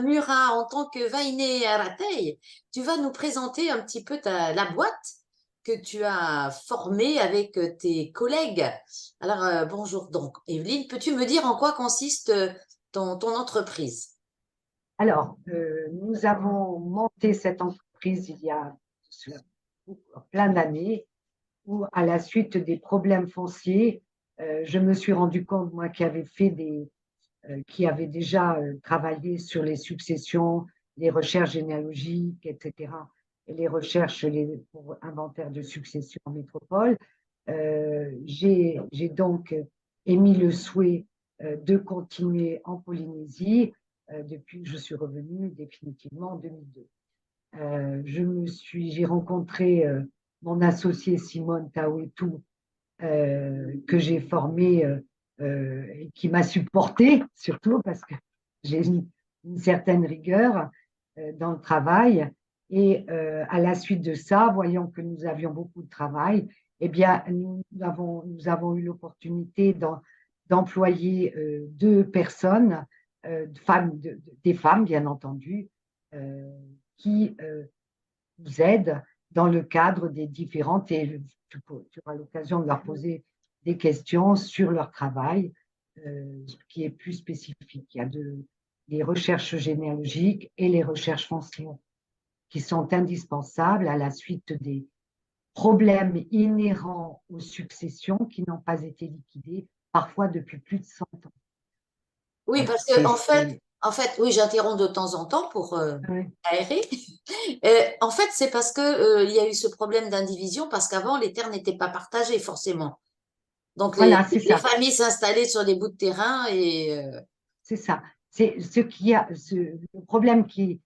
Murat, en tant que Vainé Aratei, tu vas nous présenter un petit peu la boîte que tu as formée avec tes collègues. Alors, bonjour donc. Evelyne, peux-tu me dire en quoi consiste ton entreprise? Alors, nous avons monté cette entreprise il y a cela plein d'années, où à la suite des problèmes fonciers, je me suis rendu compte, moi, qui avait déjà travaillé sur les successions, les recherches généalogiques, etc., et les recherches pour inventaire de succession en métropole, j'ai donc émis le souhait de continuer en Polynésie depuis que je suis revenue définitivement en 2002. J'ai rencontré mon associée Simone Taouetou, que j'ai formée et qui m'a supportée, surtout parce que j'ai une certaine rigueur dans le travail. Et à la suite de ça, voyant que nous avions beaucoup de travail, eh bien, nous avons eu l'opportunité d'employer deux personnes, des femmes, bien entendu, euh, qui nous aident dans le cadre des différentes, et tu auras l'occasion de leur poser des questions sur leur travail, qui est plus spécifique. Il y a les recherches généalogiques et les recherches foncières qui sont indispensables à la suite des problèmes inhérents aux successions qui n'ont pas été liquidés, parfois depuis plus de 100 ans. Oui, Donc, parce que en fait, oui, j'interromps de temps en temps pour ouais. aérer. En fait, c'est parce que il y a eu ce problème d'indivision parce qu'avant les terres n'étaient pas partagées forcément. Donc Voilà, c'est les ça. familles s'installaient sur des bouts de terrain et C'est ça. C'est le problème qui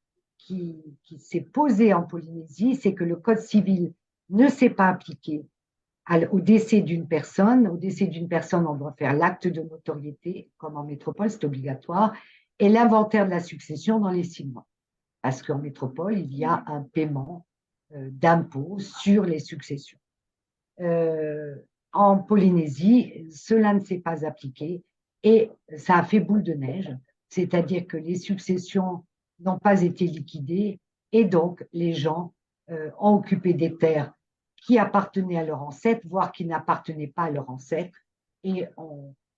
s'est posé en Polynésie, c'est que le Code civil ne s'est pas appliqué au décès d'une personne. Au décès d'une personne, on doit faire l'acte de notoriété, comme en métropole, c'est obligatoire, et l'inventaire de la succession dans les 6 mois. Parce qu'en métropole, il y a un paiement d'impôts sur les successions. Euh, En Polynésie, cela ne s'est pas appliqué et ça a fait boule de neige, c'est-à-dire que les successions n'ont pas été liquidées et donc les gens ont occupé des terres qui appartenaient à leurs ancêtres, voire qui n'appartenaient pas à leurs ancêtres, et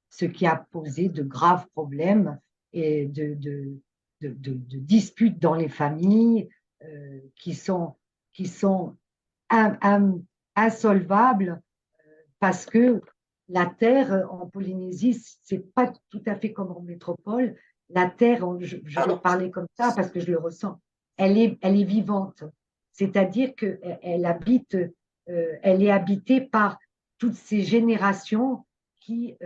ce qui a posé de graves problèmes et de disputes dans les familles qui sont insolvables parce que la terre en Polynésie, c'est pas tout à fait comme en métropole. La terre, je vais pardon. parler comme ça parce que je le ressens, elle est vivante. C'est-à-dire qu'elle habite, elle est habitée par toutes ces générations qui,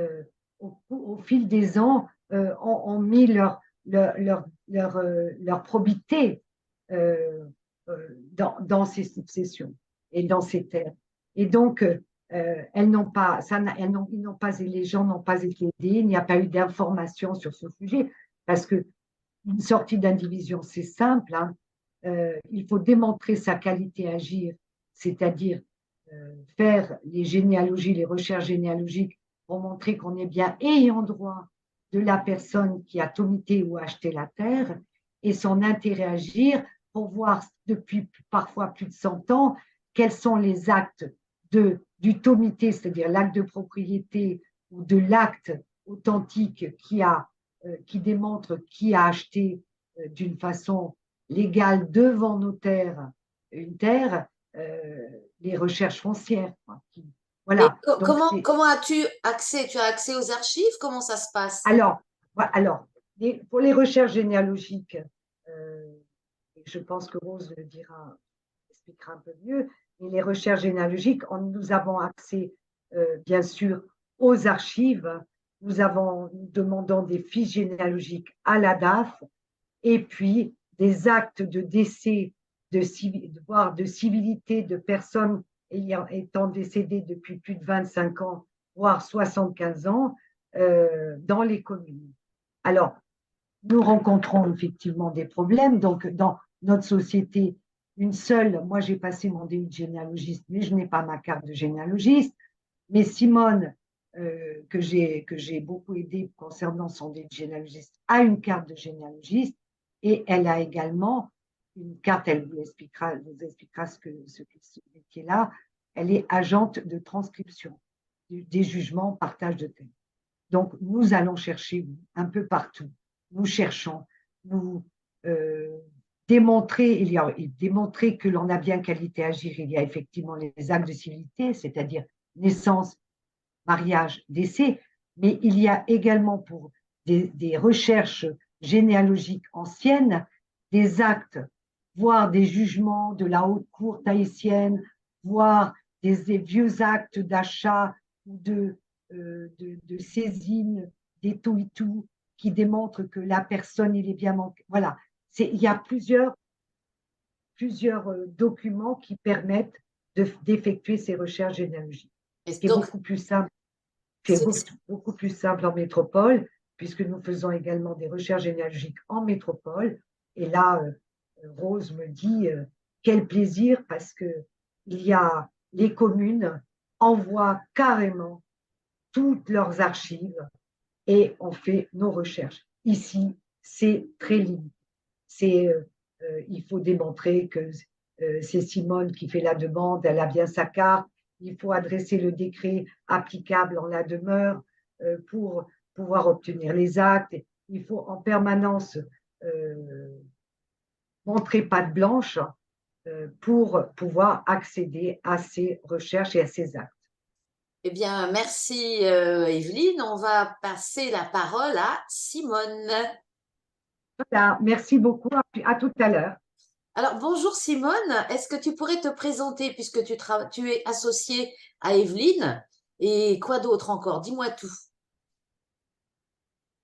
au fil des ans, ont mis leur probité dans ces successions et dans ces terres. Et donc, elles n'ont pas, ils n'ont pas, les gens n'ont pas été aidés, il n'y a pas eu d'information sur ce sujet, parce que une sortie d'indivision, c'est simple, hein. Il faut démontrer sa qualité à agir, c'est-à-dire faire les généalogies, les recherches généalogiques pour montrer qu'on est bien ayant droit de la personne qui a tomité ou acheté la terre et son intérêt à agir pour voir depuis parfois plus de 100 ans quels sont les actes du tomité, c'est-à-dire l'acte de propriété ou de l'acte authentique qui démontre qui a acheté d'une façon légale devant notaire une terre, les recherches foncières. Et Voilà. Donc, comment as-tu accès? Tu as accès aux archives? Comment ça se passe? alors pour les recherches généalogiques, je pense que Rose le expliquera un peu mieux, mais les recherches généalogiques, nous avons accès, bien sûr, aux archives. Nous demandons des fiches généalogiques à la DAF et puis des actes de décès, voire de civilité de personnes étant décédées depuis plus de 25 ans, voire 75 ans, dans les communes. Alors, nous rencontrons effectivement des problèmes. Donc, dans notre société, moi j'ai passé mon DU de généalogiste, mais je n'ai pas ma carte de généalogiste. Mais Simone, que j'ai beaucoup aidé concernant son DU de généalogiste, a une carte de généalogiste. Et elle a également une carte, elle vous expliquera ce métier-là. Elle est agente de transcription des jugements, partage de thèmes. Donc, nous allons chercher un peu partout. Nous cherchons, nous démontrer que l'on a bien qualité à agir. Il y a effectivement les actes de civilité, c'est-à-dire naissance, mariage, décès, mais il y a également pour des recherches généalogiques anciennes des actes, voire des jugements de la haute cour tahitienne, voire des vieux actes d'achat ou de saisine des tout et tout qui démontrent que la personne, il est bien manqué. Voilà, il y a plusieurs documents qui permettent d'effectuer ces recherches généalogiques, ce qui est Donc, beaucoup plus simple c'est c'est beaucoup plus simple en métropole, puisque nous faisons également des recherches généalogiques en métropole. Et là, Rose me dit quel plaisir, parce que les communes envoient carrément toutes leurs archives et on fait nos recherches. Ici, c'est très limité. Il faut démontrer que c'est Simone qui fait la demande, elle a bien sa carte, il faut adresser le décret applicable en la demeure pour pouvoir obtenir les actes. Il faut en permanence montrer patte blanche pour pouvoir accéder à ces recherches et à ces actes. Eh bien, merci Evelyne. On va passer la parole à Simone. Voilà, merci beaucoup, à tout à l'heure. Alors, bonjour Simone. Est-ce que tu pourrais te présenter puisque tu es associée à Evelyne et quoi d'autre encore? Dis-moi tout.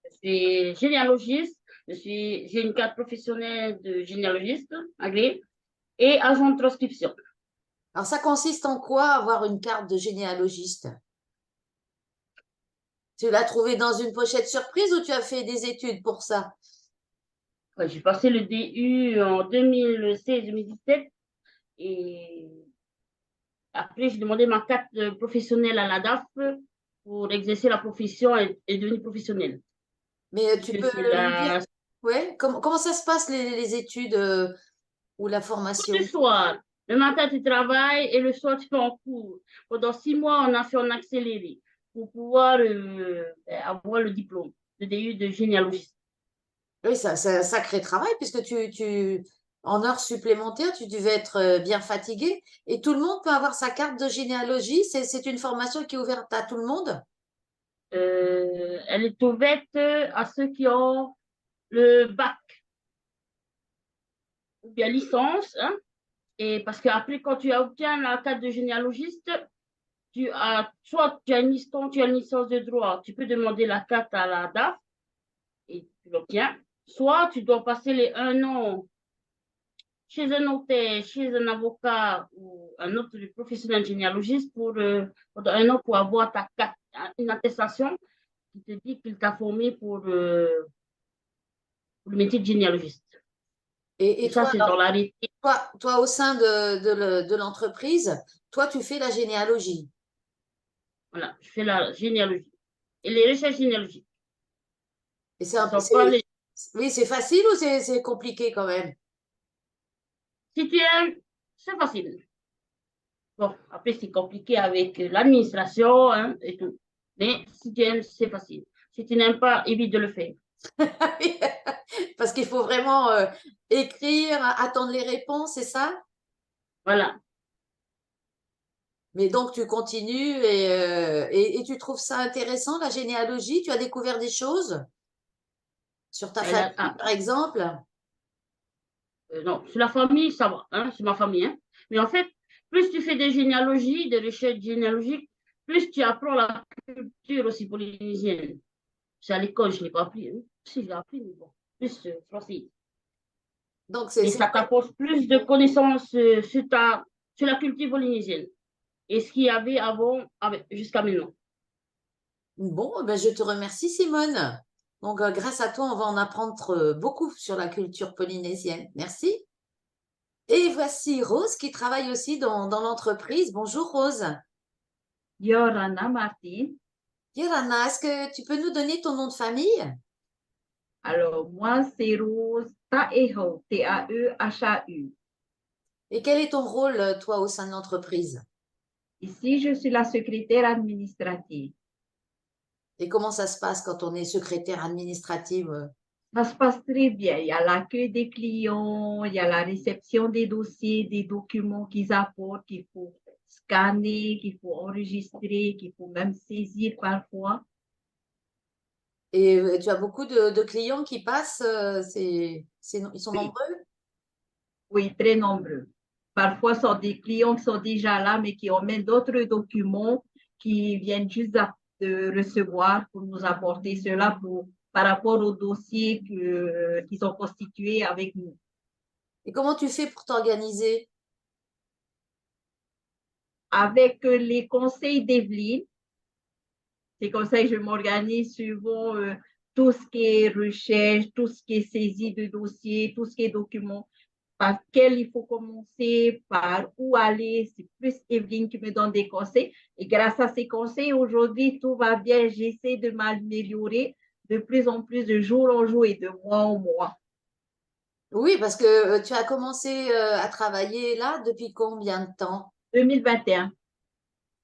Je suis généalogiste, j'ai une carte professionnelle de généalogiste agréée et agent de transcription. Alors, ça consiste en quoi avoir une carte de généalogiste? Tu l'as trouvée dans une pochette surprise ou tu as fait des études pour ça? Ouais, j'ai passé le DU en 2016-2017 et après j'ai demandé ma carte professionnelle à la DAF pour exercer la profession et devenir professionnelle. Mais tu peux C'est nous dire, la... ouais, comment ça se passe les études ou la formation? Le soir. Le matin, tu travailles et le soir, tu fais en cours. Pendant 6 mois, on a fait en accéléré pour pouvoir avoir le diplôme de DU de généalogiste. Oui, c'est un sacré travail puisque en heures supplémentaires, tu devais être bien fatigué. Et tout le monde peut avoir sa carte de généalogie. C'est une formation qui est ouverte à tout le monde. Elle est ouverte à ceux qui ont le bac ou bien licence. Hein, et parce qu'après, quand tu obtiens la carte de généalogiste, soit tu as une licence de droit, tu peux demander la carte à la DAF et tu l'obtiens. Soit tu dois passer les 1 an chez un notaire, chez un avocat ou un autre professionnel généalogiste pendant 1 an pour avoir ta carte, une attestation qui te dit qu'il t'a formé pour le métier de généalogiste. Et Et ça, toi, c'est dans alors, l'arrêté. toi, au sein de l'entreprise, toi, tu fais la généalogie. Voilà, je fais la généalogie. Et les recherches généalogiques. Et Ce sont pas les... oui, c'est facile ou c'est compliqué quand même? Si tu aimes, c'est facile. Bon, après, c'est compliqué avec l'administration hein, et tout. Mais si tu aimes, c'est facile. Si tu n'aimes pas, évite de le faire. Parce qu'il faut vraiment écrire, attendre les réponses, c'est ça? Voilà. Mais donc, tu continues et tu trouves ça intéressant, la généalogie? Tu as découvert des choses sur ta famille, par exemple? Non, sur la famille, ça va. Hein, c'est ma famille. Hein. Mais en fait, plus tu fais des généalogies, des recherches généalogiques, plus tu apprends la culture aussi polynésienne. C'est à l'école, je ne l'ai pas appris. Hein. Si, j'ai appris, mais bon, plus français. Donc, Et ça t'apporte plus de connaissances sur la culture polynésienne et ce qu'il y avait avant jusqu'à maintenant. Bon, ben, je te remercie, Simone. Donc, grâce à toi, on va en apprendre beaucoup sur la culture polynésienne. Merci. Et voici Rose qui travaille aussi dans l'entreprise. Bonjour, Rose. Yorana Martin. Yorana, est-ce que tu peux nous donner ton nom de famille? Alors, moi, c'est Rose Taeho, T-A-E-H-A-U. Et quel est ton rôle, toi, au sein de l'entreprise? Ici, je suis la secrétaire administrative. Et comment ça se passe quand on est secrétaire administrative? Ça se passe très bien. Il y a l'accueil des clients, il y a la réception des dossiers, des documents qu'ils apportent, qu'il faut scanner, qu'il faut enregistrer, qu'il faut même saisir parfois. Et tu as beaucoup de clients qui passent, ils sont Oui, nombreux? oui, très nombreux. Parfois, ce sont des clients qui sont déjà là, mais qui ont même d'autres documents qui viennent juste de recevoir pour nous apporter cela par rapport aux dossiers qui sont constitués avec nous. Et comment tu fais pour t'organiser? Avec les conseils d'Evelyne, c'est comme ça que je m'organise suivant tout ce qui est recherche, tout ce qui est saisie de dossiers, tout ce qui est documents, par quel il faut commencer, par où aller. C'est plus Evelyne qui me donne des conseils. Et grâce à ces conseils, aujourd'hui, tout va bien. J'essaie de m'améliorer de plus en plus de jour en jour et de mois en mois. Oui, parce que tu as commencé à travailler là depuis combien de temps? 2021,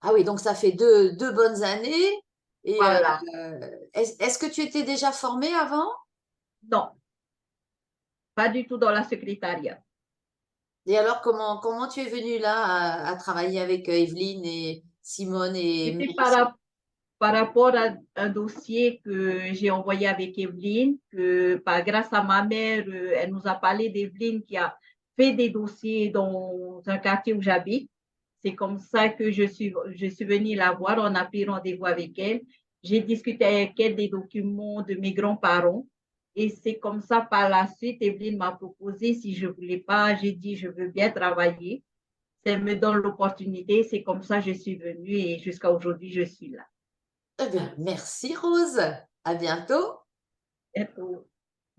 Ah oui, donc ça fait deux bonnes années. Et voilà. est-ce que tu étais déjà formée avant? Non, pas du tout dans la secrétariat. Et alors, comment tu es venue là à travailler avec Evelyne et Simone et C'était Mélissa? par rapport à un dossier que j'ai envoyé avec Evelyne, grâce à ma mère, elle nous a parlé d'Evelyne qui a fait des dossiers dans un quartier où j'habite. C'est comme ça que je suis venue la voir, on a pris rendez-vous avec elle. J'ai discuté avec elle des documents de mes grands-parents. Et c'est comme ça, par la suite, Evelyne m'a proposé si je ne voulais pas, j'ai dit je veux bien travailler. Ça me donne l'opportunité, c'est comme ça que je suis venue et jusqu'à aujourd'hui, je suis là. Eh bien, merci Rose. À bientôt. Et pour-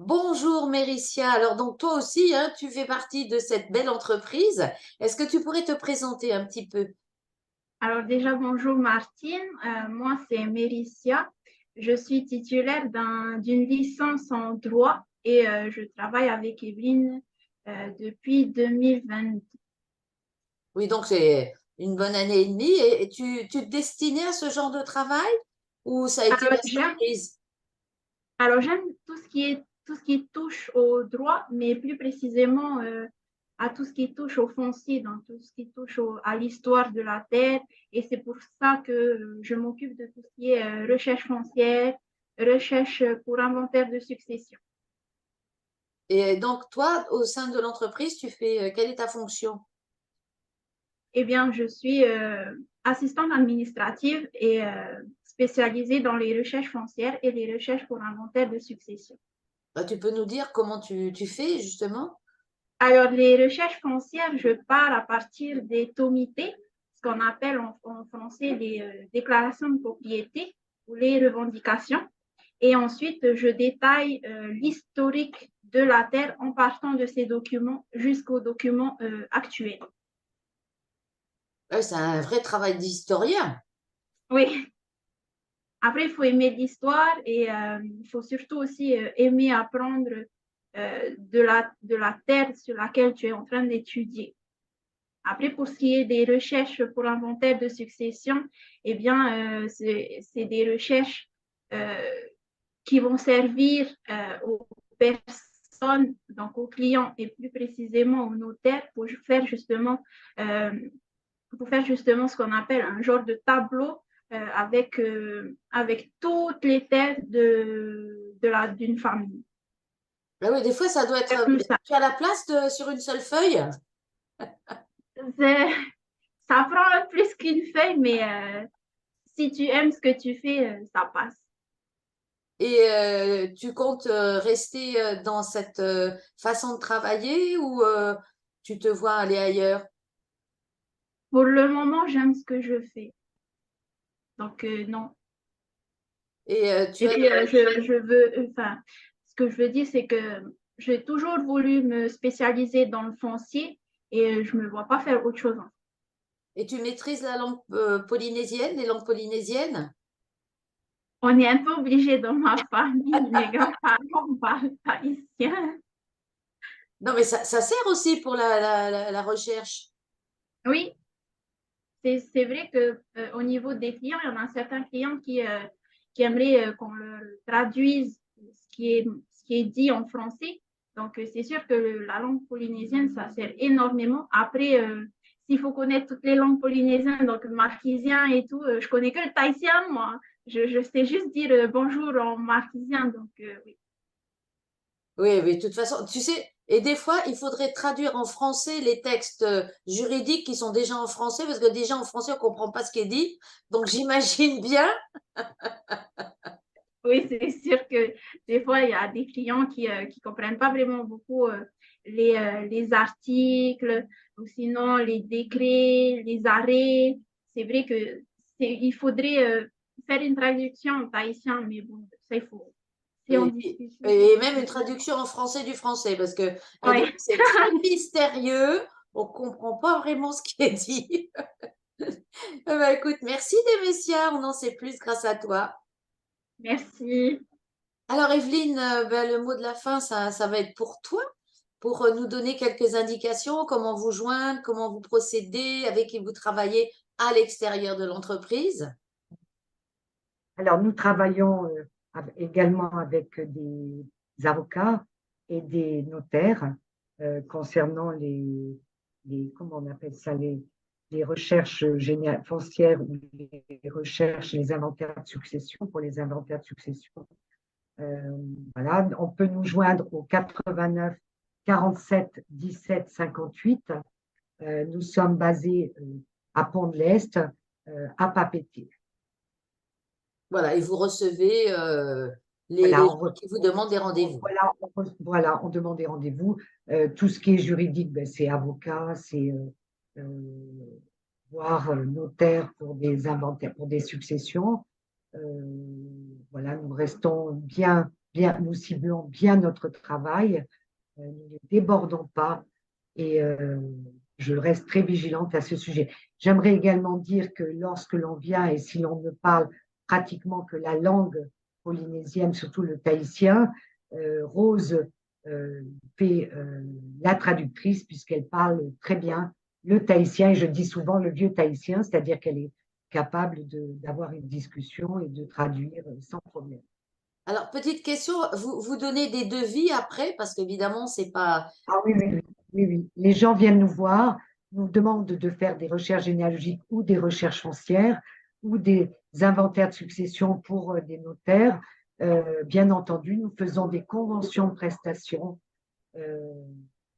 Bonjour Mérissia. Alors donc toi aussi, hein, tu fais partie de cette belle entreprise. Est-ce que tu pourrais te présenter un petit peu? Alors déjà, bonjour Martine. Moi, c'est Mérissia. Je suis titulaire d'une licence en droit et je travaille avec Evelyne depuis 2020. Oui, donc c'est une bonne année et demie. Et tu te destinais à ce genre de travail ou ça a été Alors, la surprise? j'aime tout ce qui touche au droit, mais plus précisément à tout ce qui touche au foncier, donc tout ce qui touche à l'histoire de la terre. Et c'est pour ça que je m'occupe de tout ce qui est recherche foncière, recherche pour inventaire de succession. Et donc toi, au sein de l'entreprise, tu fais quelle est ta fonction? Eh bien, je suis assistante administrative et spécialisée dans les recherches foncières et les recherches pour inventaire de succession. Tu peux nous dire comment tu fais justement? Alors, les recherches foncières, je pars à partir des tomités, ce qu'on appelle en français les déclarations de propriété ou les revendications. Et ensuite, je détaille l'historique de la terre en partant de ces documents jusqu'aux documents actuels. Ouais, c'est un vrai travail d'historien. Oui. Après, il faut aimer l'histoire et il faut surtout aussi aimer apprendre de la terre sur laquelle tu es en train d'étudier. Après, pour ce qui est des recherches pour inventaire de succession, eh bien, c'est des recherches qui vont servir aux personnes, donc aux clients et plus précisément aux notaires pour faire justement ce qu'on appelle un genre de tableau avec toutes les terres d'une famille. Ah oui, des fois, ça doit être. Plus ça. Tu as la place sur une seule feuille? Ça prend plus qu'une feuille, mais si tu aimes ce que tu fais, ça passe. Et tu comptes rester dans cette façon de travailler ou tu te vois aller ailleurs? Pour le moment, j'aime ce que je fais. Donc, non. Et Et puis, ce que je veux dire, c'est que j'ai toujours voulu me spécialiser dans le foncier et je ne me vois pas faire autre chose. et tu maîtrises la langue polynésienne, les langues polynésiennes? On est un peu obligé dans ma famille, mes grands-parents parlent haïtien. Non, mais ça sert aussi pour la recherche. Oui, c'est vrai que au niveau des clients, il y en a certains clients qui aimeraient qu'on leur traduise ce qui est dit en français. Donc, c'est sûr que la langue polynésienne, ça sert énormément. Après, s'il faut connaître toutes les langues polynésiennes, donc marquisien et tout, je connais que le tahitien, moi. Je sais juste dire bonjour en marquisien, donc oui. Oui, mais de toute façon, tu sais, et des fois, il faudrait traduire en français les textes juridiques qui sont déjà en français, parce que déjà en français, on ne comprend pas ce qui est dit. Donc, j'imagine bien. Oui, c'est sûr que des fois, il y a des clients qui ne comprennent pas vraiment beaucoup les articles ou sinon les décrets, les arrêts. C'est vrai que il faudrait faire une traduction en tahitien, mais bon, ça, il faut. C'est en Oui, discussion. et même une traduction en français du français, parce que des fois, Ouais. c'est très mystérieux, on ne comprend pas vraiment ce qui est dit. Bah, écoute, merci Démétia, on en sait plus grâce à toi. Merci. Alors Evelyne, ben, le mot de la fin, ça va être pour toi, pour nous donner quelques indications, comment vous joindre, comment vous procédez, avec qui vous travaillez à l'extérieur de l'entreprise. Alors, nous travaillons également avec des avocats et des notaires concernant comment on appelle ça, les recherches foncières ou les recherches, les inventaires de succession, pour les inventaires de succession. Voilà, on peut nous joindre au 89 47 17 58. Nous sommes basés à Pont-de-l'Est, à Papeete. Voilà, et vous recevez les Voilà, gens qui vous demandent des rendez-vous. voilà, on demande des rendez-vous. Tout ce qui est juridique, ben, c'est avocat, c'est voire notaire pour des inventaires, pour des successions. Voilà, nous restons nous ciblons bien notre travail, nous ne débordons pas et je reste très vigilante à ce sujet. J'aimerais également dire que lorsque l'on vient et si l'on ne parle pratiquement que la langue polynésienne, surtout le tahitien, Rose fait la traductrice puisqu'elle parle très bien le tahitien et je dis souvent le vieux tahitien, c'est-à-dire qu'elle est capable d'avoir une discussion et de traduire sans problème. Alors, petite question, vous donnez des devis après, parce qu'évidemment, c'est pas… Ah oui, oui, oui, oui, oui. Les gens viennent nous voir, nous demandent de faire des recherches généalogiques ou des recherches foncières ou des inventaires de succession pour des notaires. Bien entendu, nous faisons des conventions de prestations euh,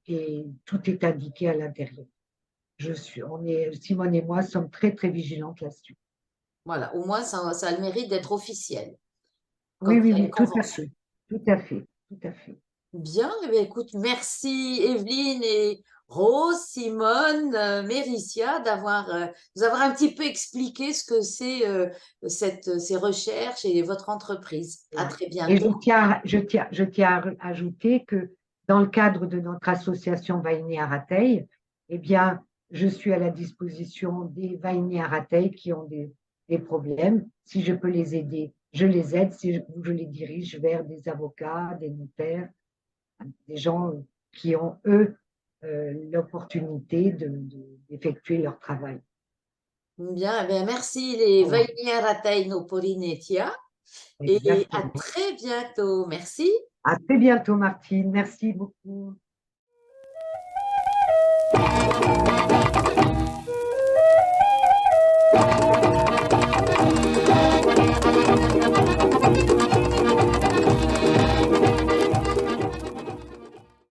et tout est indiqué à l'intérieur. Simone et moi sommes très, très vigilantes là-dessus. Voilà, au moins, ça a le mérite d'être officiel, Oui, quand oui, il y a une oui, tout à convention. fait, tout à fait, tout à fait. Bien, eh bien, écoute, merci Evelyne et Rose, Simone, Méricia nous avoir un petit peu expliqué ce que c'est ces recherches et votre entreprise. À très Et je bientôt. tiens, je tiens, je tiens à ajouter que dans le cadre de notre association Vaini Aratei, eh bien, je suis à la disposition des Vaini Aratei qui ont des problèmes. Si je peux les aider, je les aide. Si je les dirige vers des avocats, des notaires, des gens qui ont, eux, l'opportunité d'effectuer leur travail. Bien, eh bien, merci les Voilà, Vainiaratai no Polinetia et à exactement. très bientôt. Merci. À très bientôt, Martine. Merci beaucoup.